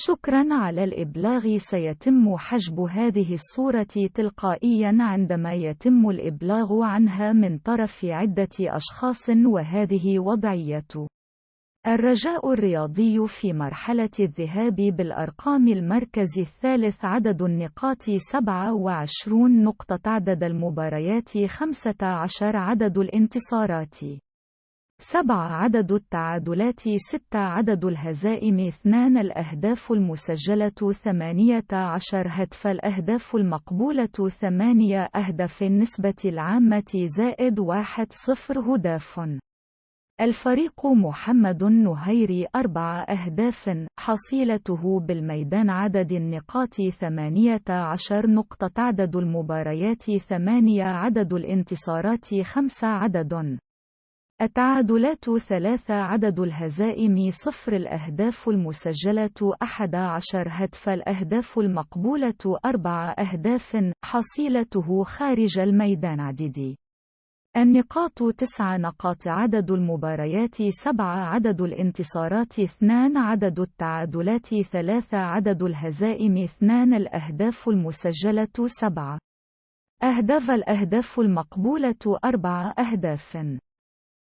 شكرا على الإبلاغ. سيتم حجب هذه الصورة تلقائيا عندما يتم الإبلاغ عنها من طرف عدة أشخاص، وهذه وضعية الرجاء الرياضي في مرحلة الذهاب بالأرقام. المركز الثالث عدد النقاط 27 نقطة، عدد المباريات 15، عدد الانتصارات 7، عدد التعادلات 6، عدد الهزائم 2، الأهداف المسجلة 18 هدف، الأهداف المقبولة 8 أهداف، النسبة العامة -1 هداف. الفريق محمد النهيري 4 أهداف، حصيلته بالميدان عدد النقاط 18 نقطة، عدد المباريات 8، عدد الانتصارات 5، عدد التعادلات 3، عدد الهزائم 0، الأهداف المسجلة 11 هدف، الأهداف المقبولة 4 أهداف، حصيلته خارج الميدان عدد النقاط 9 نقاط، عدد المباريات 7، عدد الانتصارات 2، عدد التعادلات 3، عدد الهزائم 2، الأهداف المسجلة 7 أهداف، الأهداف المقبولة 4 أهداف.